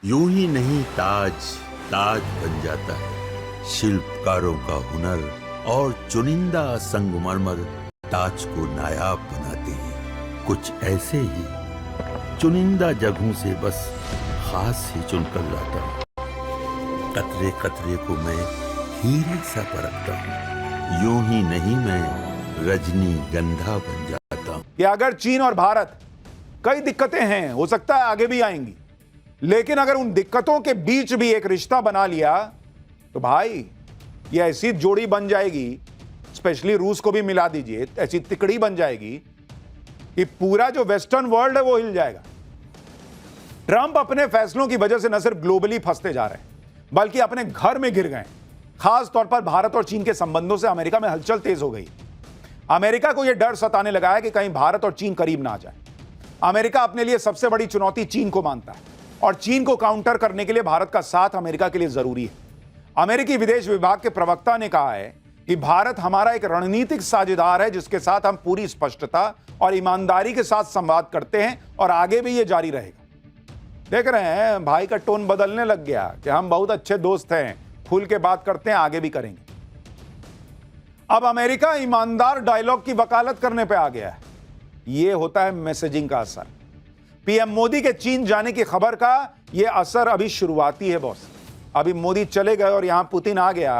यूं ही नहीं ताज ताज बन जाता है। शिल्पकारों का हुनर और चुनिंदा संगमरमर ताज को नायाब बनाते हैं। कुछ ऐसे ही चुनिंदा जगहों से बस खास ही चुनकर लाता हूँ। कतरे कतरे को मैं हीरे सा परखता हूँ। यूं ही नहीं मैं रजनीगंधा बन जाता हूँ। कि अगर चीन और भारत कई दिक्कतें हैं, हो सकता है आगे भी आएंगी, लेकिन अगर उन दिक्कतों के बीच भी एक रिश्ता बना लिया तो भाई ये ऐसी जोड़ी बन जाएगी, स्पेशली रूस को भी मिला दीजिए, ऐसी तिकड़ी बन जाएगी कि पूरा जो वेस्टर्न वर्ल्ड है वो हिल जाएगा। ट्रंप अपने फैसलों की वजह से न सिर्फ ग्लोबली फंसते जा रहे हैं बल्कि अपने घर में गिर गए। खास तौर पर भारत और चीन के संबंधों से अमेरिका में हलचल तेज हो गई। अमेरिका को यह डर सताने लगा है कि कहीं भारत और चीन करीब ना आ जाए। अमेरिका अपने लिए सबसे बड़ी चुनौती चीन को मानता है और चीन को काउंटर करने के लिए भारत का साथ अमेरिका के लिए जरूरी है। अमेरिकी विदेश विभाग के प्रवक्ता ने कहा है कि भारत हमारा एक रणनीतिक साझेदार है जिसके साथ हम पूरी स्पष्टता और ईमानदारी के साथ संवाद करते हैं और आगे भी यह जारी रहेगा। देख रहे हैं भाई का टोन बदलने लग गया कि हम बहुत अच्छे दोस्त हैं, खुल के बात करते हैं, आगे भी करेंगे। अब अमेरिका ईमानदार डायलॉग की वकालत करने पे आ गया है। यह होता है मैसेजिंग का असर। पीएम मोदी के चीन जाने की खबर का यह असर अभी शुरुआती है बॉस। अभी मोदी चले गए और यहां पुतिन आ गया।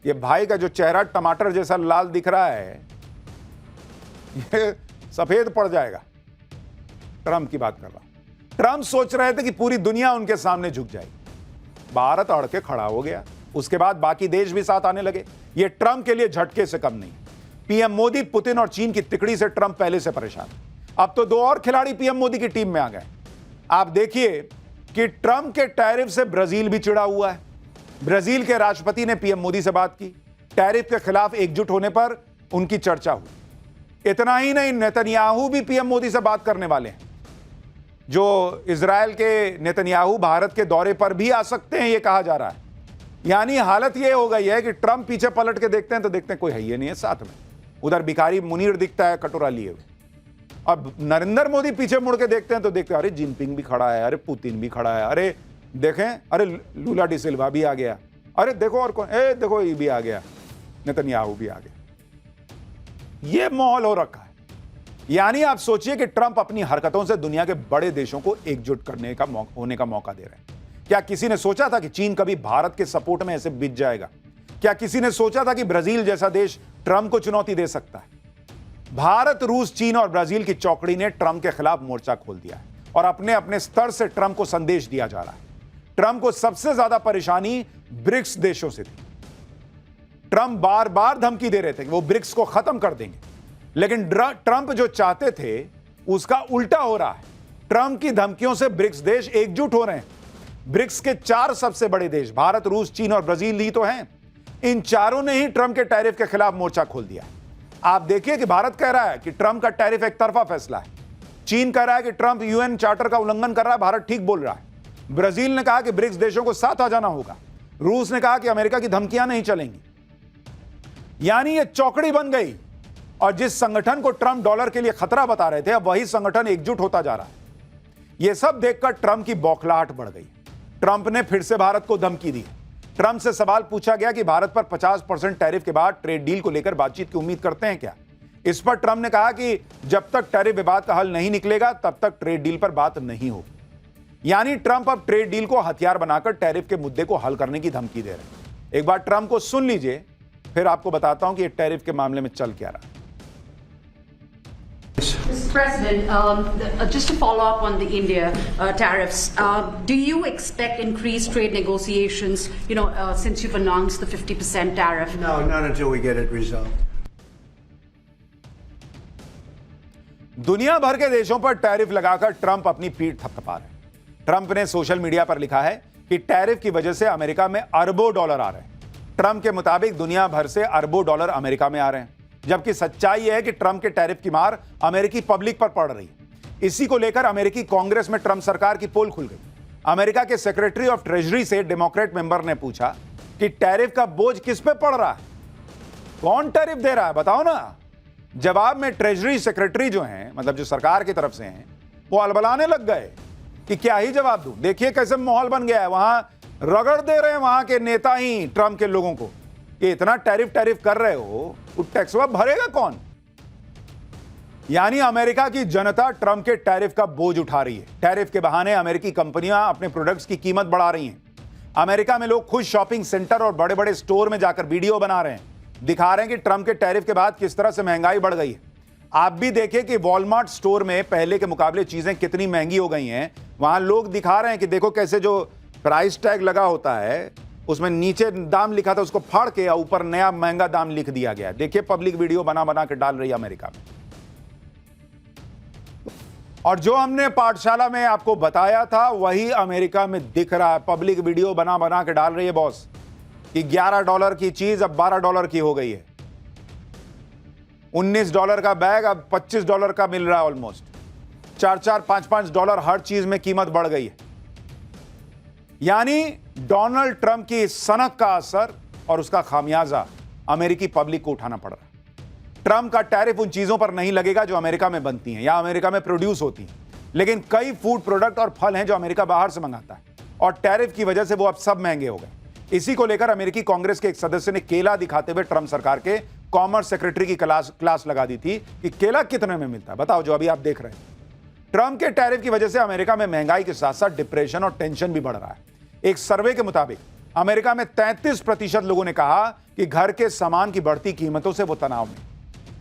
ये भाई का जो चेहरा टमाटर जैसा लाल दिख रहा है ये सफेद पड़ जाएगा। ट्रंप की बात कर रहा हूं। ट्रंप सोच रहे थे कि पूरी दुनिया उनके सामने झुक जाएगी। भारत अड़ के खड़ा हो गया, उसके बाद बाकी देश भी साथ आने लगे। ये ट्रंप के लिए झटके से कम नहीं। पीएम मोदी, पुतिन और चीन की तिकड़ी से ट्रंप पहले से परेशान। अब तो दो और खिलाड़ी पीएम मोदी की टीम में आ गए। आप देखिए कि ट्रंप के टैरिफ से ब्राजील भी चिढ़ा हुआ है। ब्राजील के राष्ट्रपति ने पीएम मोदी से बात की। टैरिफ के खिलाफ एकजुट होने पर उनकी चर्चा हुई। इतना ही नहीं, नेतन्याहू भी पीएम मोदी से बात करने वाले हैं। जो इजराइल के नेतन्याहू भारत के दौरे पर भी आ सकते हैं, यह कहा जा रहा है। यानी हालत यह हो गई है कि ट्रंप पीछे पलट के देखते हैं तो देखते हैं कोई है ही नहीं है साथ में। उधर भिखारी मुनीर दिखता है कटोरा लिए हुए। अब नरेंद्र मोदी पीछे मुड़ के देखते हैं तो देखते हैं अरे जिनपिंग भी खड़ा है, अरे पुतिन भी खड़ा है, अरे देखें, अरे लूला डी सिल्वा भी आ गया, अरे देखो और कौन, देखो ये भी आ गया, नेतन्याहू भी आ गया। ये माहौल हो रखा है। यानी आप सोचिए कि ट्रंप अपनी हरकतों से दुनिया के बड़े देशों को एकजुट करने का होने का मौका दे रहे हैं। क्या किसी ने सोचा था कि चीन कभी भारत के सपोर्ट में ऐसे बिछ जाएगा? क्या किसी ने सोचा था कि ब्राजील जैसा देश ट्रंप को चुनौती दे सकता है? भारत, रूस, चीन और ब्राजील की चौकड़ी ने ट्रंप के खिलाफ मोर्चा खोल दिया है और अपने अपने स्तर से ट्रंप को संदेश दिया जा रहा है। ट्रंप को सबसे ज्यादा परेशानी ब्रिक्स देशों से थी। ट्रंप बार बार धमकी दे रहे थे कि वो ब्रिक्स को खत्म कर देंगे, लेकिन ट्रंप जो चाहते थे उसका उल्टा हो रहा है। ट्रंप की धमकियों से ब्रिक्स देश एकजुट हो रहे हैं। ब्रिक्स के 4 सबसे बड़े देश भारत, रूस, चीन और ब्राजील ही तो हैं। इन चारों ने ही ट्रंप के टैरिफ के खिलाफ मोर्चा खोल दिया। आप देखिए कि भारत कह रहा है कि ट्रंप का टैरिफ एक तरफा फैसला है। चीन कह रहा है कि ट्रंप यूएन चार्टर का उल्लंघन कर रहा है, भारत ठीक बोल रहा है। ब्राजील ने कहा कि ब्रिक्स देशों को साथ आ जाना होगा। रूस ने कहा कि अमेरिका की धमकियां नहीं चलेंगी। यानी यह चौकड़ी बन गई और जिस संगठन को ट्रंप डॉलर के लिए खतरा बता रहे थे, अब वही संगठन एकजुट होता जा रहा है। यह सब देखकर ट्रंप की बौखलाहट बढ़ गई। ट्रंप ने फिर से भारत को धमकी दी। ट्रंप से सवाल पूछा गया कि भारत पर 50% टैरिफ के बाद ट्रेड डील को लेकर बातचीत की उम्मीद करते हैं क्या? इस पर ट्रंप ने कहा कि जब तक टैरिफ विवाद का हल नहीं निकलेगा तब तक ट्रेड डील पर बात नहीं होगी। यानी ट्रंप अब ट्रेड डील को हथियार बनाकर टैरिफ के मुद्दे को हल करने की धमकी दे रहे हैं। एक बार ट्रंप को सुन लीजिए, फिर आपको बताता हूं कि ये टैरिफ के मामले में चल क्या रहा है। Mr. President, just to follow up on the India tariffs, do you expect increased trade negotiations, since you've announced the 50% tariff? No, not until we get it resolved. दुनिया भर के देशों पर टैरिफ लगाकर ट्रंप अपनी पीठ थपथपा रहे हैं। ट्रंप ने सोशल मीडिया पर लिखा है कि टैरिफ की वजह से अमेरिका में अरबों डॉलर आ रहे हैं। ट्रंप के मुताबिक दुनिया भर से अरबों डॉलर अमेरिका में आ रहे हैं, जबकि सच्चाई यह है कि ट्रंप के टैरिफ की मार अमेरिकी पब्लिक पर पड़ रही है। इसी को लेकर अमेरिकी कांग्रेस में ट्रंप सरकार की पोल खुल गई। अमेरिका के सेक्रेटरी ऑफ ट्रेजरी से डेमोक्रेट मेंबर ने पूछा कि टैरिफ का बोझ किस पे पड़ रहा है, कौन टैरिफ दे रहा है, बताओ ना। जवाब में ट्रेजरी सेक्रेटरी जो हैं, मतलब जो सरकार की तरफ से हैं, वो अलबलाने लग गए कि क्या ही जवाब दूं। देखिए कैसे माहौल बन गया है, वहां रगड़ दे रहे हैं वहां के नेता ही ट्रंप के लोगों को कि इतना टैरिफ कर रहे हो, वो टैक्स भरेगा कौन। यानी अमेरिका की जनता ट्रंप के टैरिफ का बोझ उठा रही है। टैरिफ के बहाने अमेरिकी कंपनियां अपने प्रोडक्ट्स की कीमत बढ़ा रही हैं। अमेरिका में लोग खुद शॉपिंग सेंटर और बड़े बड़े स्टोर में जाकर वीडियो बना रहे हैं, दिखा रहे हैं कि ट्रंप के टैरिफ के बाद किस तरह से महंगाई बढ़ गई है। आप भी देखिए कि वॉलमार्ट स्टोर में पहले के मुकाबले चीजें कितनी महंगी हो गई हैं। वहां लोग दिखा रहे हैं कि देखो कैसे जो प्राइस टैग लगा होता है उसमें नीचे दाम लिखा था, उसको फाड़ के ऊपर नया महंगा दाम लिख दिया गया। देखिए पब्लिक वीडियो बना बना के डाल रही है अमेरिका में। और जो हमने पाठशाला में आपको बताया था वही अमेरिका में दिख रहा है। पब्लिक वीडियो बना बना के डाल रही है बॉस कि $11 की चीज अब $12 की हो गई है। $19 का बैग अब $25 का मिल रहा है। ऑलमोस्ट $4, $5 हर चीज में कीमत बढ़ गई है। यानी डोनाल्ड ट्रंप की सनक का असर और उसका खामियाजा अमेरिकी पब्लिक को उठाना पड़ रहा है। ट्रंप का टैरिफ उन चीजों पर नहीं लगेगा जो अमेरिका में बनती हैं या अमेरिका में प्रोड्यूस होती हैं, लेकिन कई फूड प्रोडक्ट और फल हैं जो अमेरिका बाहर से मंगाता है और टैरिफ की वजह से वो अब सब महंगे हो गए। इसी को लेकर अमेरिकी कांग्रेस के एक सदस्य ने केला दिखाते हुए ट्रंप सरकार के कॉमर्स सेक्रेटरी की क्लास लगा दी थी कि केला कितने में मिलता है बताओ, जो अभी आप देख रहे हैं। ट्रंप के टैरिफ की वजह से अमेरिका में महंगाई के साथ साथ डिप्रेशन और टेंशन भी बढ़ रहा है। एक सर्वे के मुताबिक अमेरिका में 33% लोगों ने कहा कि घर के सामान की बढ़ती कीमतों से वो तनाव में।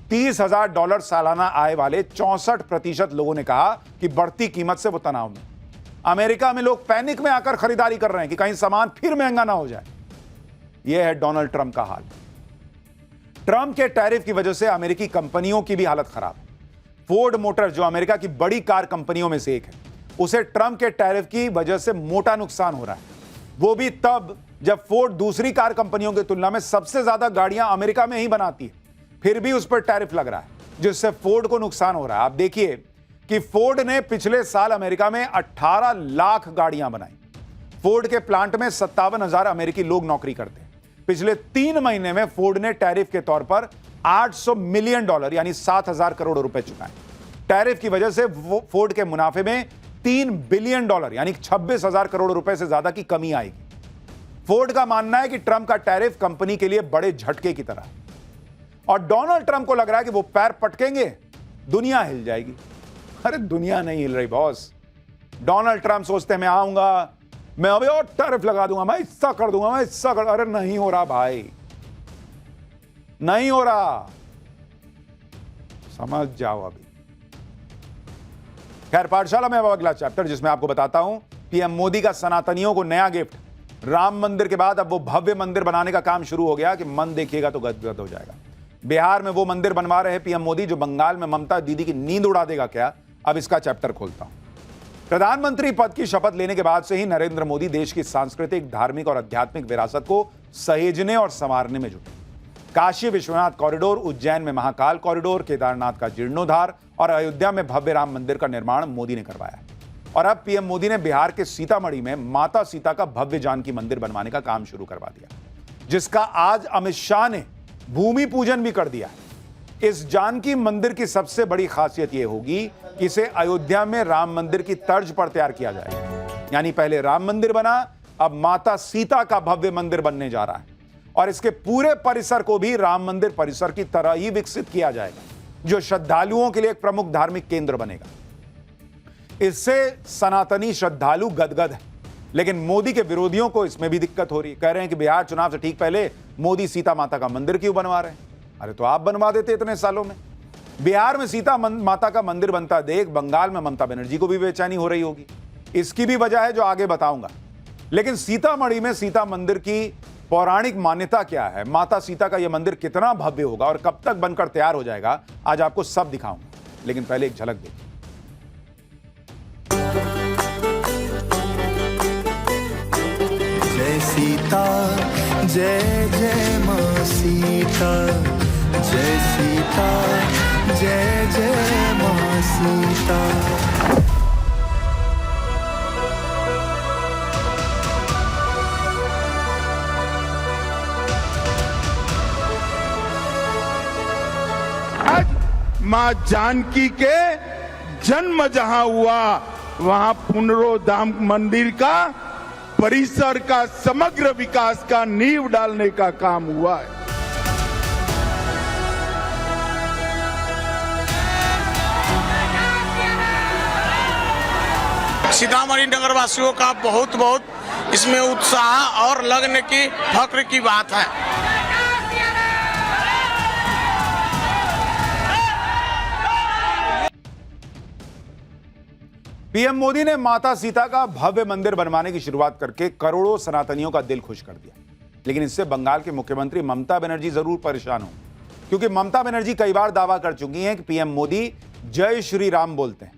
$30,000 सालाना आय वाले 64% लोगों ने कहा कि बढ़ती कीमत से वो तनाव में। अमेरिका में लोग पैनिक में आकर खरीदारी कर रहे हैं कि कहीं सामान फिर महंगा ना हो जाए। यह है डोनाल्ड ट्रंप का हाल। ट्रंप के टैरिफ की वजह से अमेरिकी कंपनियों की भी हालत खराब है। फोर्ड मोटर जो अमेरिका की बड़ी कार कंपनियों में से एक है, उसे ट्रंप के टैरिफ की वजह से मोटा नुकसान हो रहा है। वो भी तब जब फोर्ड दूसरी कार कंपनियों की तुलना में सबसे ज्यादा गाड़ियां अमेरिका में ही बनाती है, फिर भी उस पर टैरिफ लग रहा है जिससे फोर्ड को नुकसान हो रहा है। आप देखिए कि फोर्ड ने पिछले साल अमेरिका में 18 लाख गाड़ियां बनाई। फोर्ड के प्लांट में 57,000 अमेरिकी लोग नौकरी करते हैं। पिछले 3 महीने में फोर्ड ने टैरिफ के तौर पर $800 मिलियन यानी 7,000 करोड़ रुपए चुकाए। टैरिफ की वजह से फोर्ड के मुनाफे में $3 बिलियन यानी 26,000 करोड़ रुपए से ज्यादा की कमी आएगी। फोर्ड का मानना है कि ट्रंप का टैरिफ कंपनी के लिए बड़े झटके की तरह है और डोनाल्ड ट्रंप को लग रहा है कि वो पैर पटकेंगे, दुनिया हिल जाएगी। अरे दुनिया नहीं हिल रही बॉस। डोनाल्ड ट्रंप सोचते हैं मैं आऊंगा, मैं अभी और टैरिफ लगा दूंगा, मैं हिस्सा कर दूंगा, मैं हिस्सा कर। अरे नहीं हो रहा भाई, नहीं हो रहा, समझ जाओ अभी। खैर पाठशाला में अब अगला चैप्टर जिसमें आपको बताता हूं पीएम मोदी का सनातनियों को नया गिफ्ट। राम मंदिर के बाद अब वो भव्य मंदिर बनाने का काम शुरू हो गया कि मन देखिएगा तो गदगद हो जाएगा। बिहार में वो मंदिर बनवा रहे हैं पीएम मोदी जो बंगाल में ममता दीदी की नींद उड़ा देगा क्या। अब इसका चैप्टर खोलता हूं। प्रधानमंत्री पद की शपथ लेने के बाद से ही नरेंद्र मोदी देश की सांस्कृतिक, धार्मिक और आध्यात्मिक विरासत को सहेजने और संवारने में जुटे। काशी विश्वनाथ कॉरिडोर, उज्जैन में महाकाल कॉरिडोर, केदारनाथ का जीर्णोद्धार और अयोध्या में भव्य राम मंदिर का निर्माण मोदी ने करवाया। और अब पीएम मोदी ने बिहार के सीतामढ़ी में माता सीता का भव्य जानकी मंदिर बनवाने का काम शुरू करवा दिया, जिसका आज अमित शाह ने भूमि पूजन भी कर दिया। इस जानकी मंदिर की सबसे बड़ी खासियत यह होगी कि इसे अयोध्या में राम मंदिर की तर्ज पर तैयार किया जाएगा। यानी पहले राम मंदिर बना, अब माता सीता का भव्य मंदिर बनने जा रहा है और इसके पूरे परिसर को भी राम मंदिर परिसर की तरह ही विकसित किया जाएगा, जो श्रद्धालुओं के लिए एक प्रमुख धार्मिक केंद्र बनेगा। इससे सनातनी श्रद्धालु गदगद है, लेकिन मोदी के विरोधियों को इसमें भी दिक्कत हो रही है। कह रहे हैं कि बिहार चुनाव से ठीक पहले मोदी सीता माता का मंदिर क्यों बनवा रहे हैं। अरे तो आप बनवा देते इतने सालों में। बिहार में सीता माता का मंदिर बनता देख बंगाल में ममता बनर्जी को भी बेचैनी हो रही होगी। इसकी भी वजह है जो आगे बताऊंगा। लेकिन सीतामढ़ी में सीता मंदिर की पौराणिक मान्यता क्या है, माता सीता का यह मंदिर कितना भव्य होगा और कब तक बनकर तैयार हो जाएगा, आज आपको सब दिखाऊंगा। लेकिन पहले एक झलक देखिए। जय सीता, जय जय मां सीता, जय सीता, जय जय मां सीता। आज मां जानकी के जन्म जहां हुआ, वहां पुनरोद्धार मंदिर का परिसर का समग्र विकास का नींव डालने का काम हुआ है। सीतामढ़ी नगर वासियों का बहुत बहुत इसमें उत्साह और लगन की फक्र की बात है। पीएम मोदी ने माता सीता का भव्य मंदिर बनवाने की शुरुआत करके करोड़ों सनातनियों का दिल खुश कर दिया। लेकिन इससे बंगाल के मुख्यमंत्री ममता बनर्जी जरूर परेशान हो, क्योंकि ममता बनर्जी कई बार दावा कर चुकी हैं कि पीएम मोदी जय श्री राम बोलते हैं,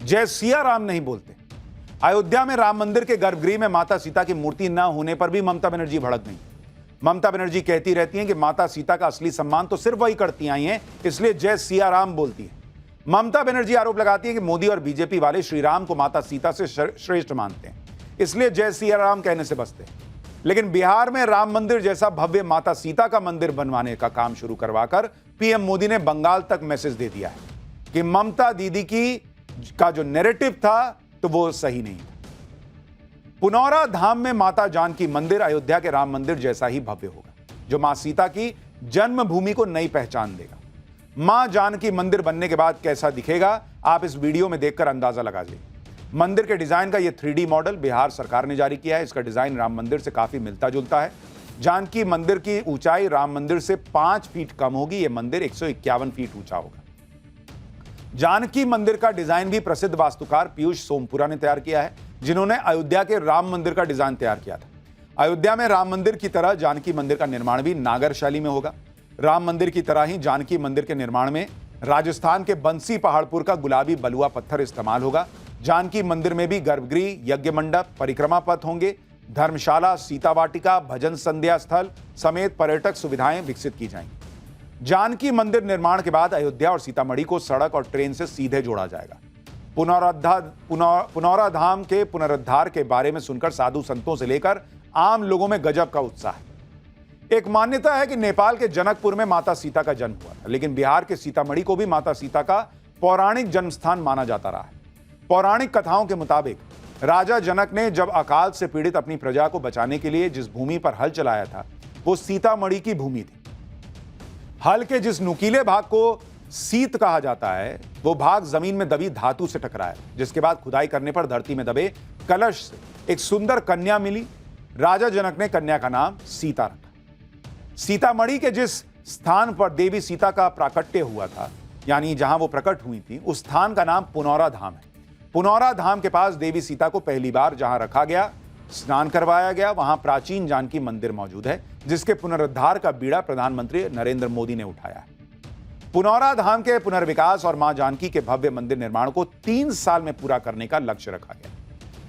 जय सिया राम नहीं बोलते। अयोध्या में राम मंदिर के गर्भगृह में माता सीता की मूर्ति न होने पर भी ममता बनर्जी भड़क गई। ममता बनर्जी कहती रहती हैं कि माता सीता का असली सम्मान तो सिर्फ वही करती आई हैं, इसलिए जय सिया राम बोलती है। ममता बनर्जी आरोप लगाती है कि मोदी और बीजेपी वाले श्री राम को माता सीता से श्रेष्ठ मानते हैं, इसलिए जय सिया राम कहने से बचते हैं। लेकिन बिहार में राम मंदिर जैसा भव्य माता सीता का मंदिर बनवाने का काम शुरू करवाकर पीएम मोदी ने बंगाल तक मैसेज दे दिया है कि ममता दीदी का जो नैरेटिव था तो वो सही नहीं था। पुनौरा धाम में माता जानकी मंदिर अयोध्या के राम मंदिर जैसा ही भव्य होगा, जो मां सीता की जन्मभूमि को नई पहचान देगा। मां जानकी मंदिर बनने के बाद कैसा दिखेगा, आप इस वीडियो में देखकर अंदाजा लगा लीजिए। मंदिर के डिजाइन का यह 3D मॉडल बिहार सरकार ने जारी किया है। इसका डिजाइन राम मंदिर से काफी मिलता जुलता है। जानकी मंदिर की ऊंचाई राम मंदिर से 5 फीट कम होगी। यह मंदिर 151 फीट ऊंचा होगा। जानकी मंदिर का डिजाइन भी प्रसिद्ध वास्तुकार पीयूष सोमपुरा ने तैयार किया है, जिन्होंने अयोध्या के राम मंदिर का डिजाइन तैयार किया था। अयोध्या में राम मंदिर की तरह जानकी मंदिर का निर्माण भी नागर शैली में होगा। राम मंदिर की तरह ही जानकी मंदिर के निर्माण में राजस्थान के बंसी पहाड़पुर का गुलाबी बलुआ पत्थर इस्तेमाल होगा। जानकी मंदिर में भी गर्भगृह, यज्ञ मंडप, परिक्रमा पथ होंगे। धर्मशाला, सीता वाटिका, भजन संध्या स्थल समेत पर्यटक सुविधाएं विकसित की जाएंगी। जानकी मंदिर निर्माण के बाद अयोध्या और सीतामढ़ी को सड़क और ट्रेन से सीधे जोड़ा जाएगा। पुनौरा धाम के पुनरुद्धार के बारे में सुनकर साधु संतों से लेकर आम लोगों में गजब का उत्साह है। एक मान्यता है कि नेपाल के जनकपुर में माता सीता का जन्म हुआ था, लेकिन बिहार के सीतामढ़ी को भी माता सीता का पौराणिक जन्म स्थान माना जाता रहा है। पौराणिक कथाओं के मुताबिक राजा जनक ने जब अकाल से पीड़ित अपनी प्रजा को बचाने के लिए जिस भूमि पर हल चलाया था, वो सीतामढ़ी की भूमि थी। हल के जिस नुकीले भाग को सीत कहा जाता है, वो भाग जमीन में दबी धातु से टकराया, जिसके बाद खुदाई करने पर धरती में दबे कलश से एक सुंदर कन्या मिली। राजा जनक ने कन्या का नाम सीता रखा। सीतामढ़ी के जिस स्थान पर देवी सीता का प्राकट्य हुआ था, यानी जहां वो प्रकट हुई थी, उस स्थान का नाम पुनौरा धाम है। पुनौरा धाम के पास देवी सीता को पहली बार जहां रखा गया, स्नान करवाया गया, वहां प्राचीन जानकी मंदिर मौजूद है, जिसके पुनरुद्धार का बीड़ा प्रधानमंत्री नरेंद्र मोदी ने उठाया है। पुनौरा धाम के पुनर्विकास और मां जानकी के भव्य मंदिर निर्माण को 3 साल में पूरा करने का लक्ष्य रखा गया।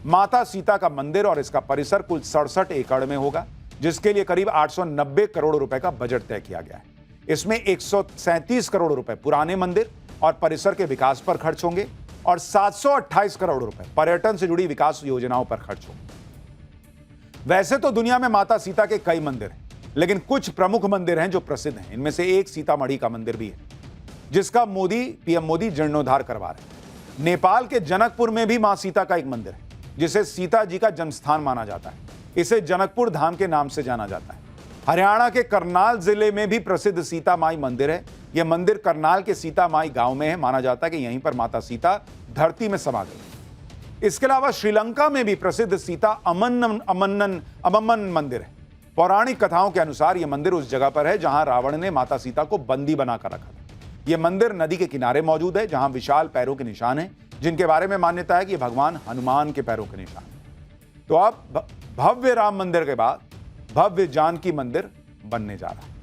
माता सीता का मंदिर और इसका परिसर कुल 67 एकड़ में होगा, जिसके लिए करीब 890 करोड़ रुपए का बजट तय किया गया है। इसमें 137 करोड़ रुपए पुराने मंदिर और परिसर के विकास पर खर्च होंगे और 728 करोड़ रुपए पर्यटन से जुड़ी विकास योजनाओं पर खर्च होंगे। वैसे तो दुनिया में माता सीता के कई मंदिर हैं, लेकिन कुछ प्रमुख मंदिर हैं जो प्रसिद्ध हैं। इनमें से एक सीतामढ़ी का मंदिर भी है, जिसका पीएम मोदी जीर्णोद्धार करवा रहे हैं। नेपाल के जनकपुर में भी मां सीता का एक मंदिर है, जिसे सीता जी का जन्मस्थान माना जाता है। इसे जनकपुर धाम के नाम से जाना जाता है। हरियाणा के करनाल जिले में भी प्रसिद्ध सीता माई मंदिर है। यह मंदिर करनाल के सीता माई गांव में है। माना जाता है कि यहीं पर माता सीता धरती में समा गई। इसके अलावा श्रीलंका में भी प्रसिद्ध सीता अमम्मन मंदिर है। पौराणिक कथाओं के अनुसार यह मंदिर उस जगह पर है जहां रावण ने माता सीता को बंदी बनाकर रखा था। यह मंदिर नदी के किनारे मौजूद है, जहां विशाल पैरों के निशान हैं, जिनके बारे में मान्यता है कि भगवान हनुमान के पैरों के निशान। तो अब भव्य राम मंदिर के बाद भव्य जानकी मंदिर बनने जा रहा है।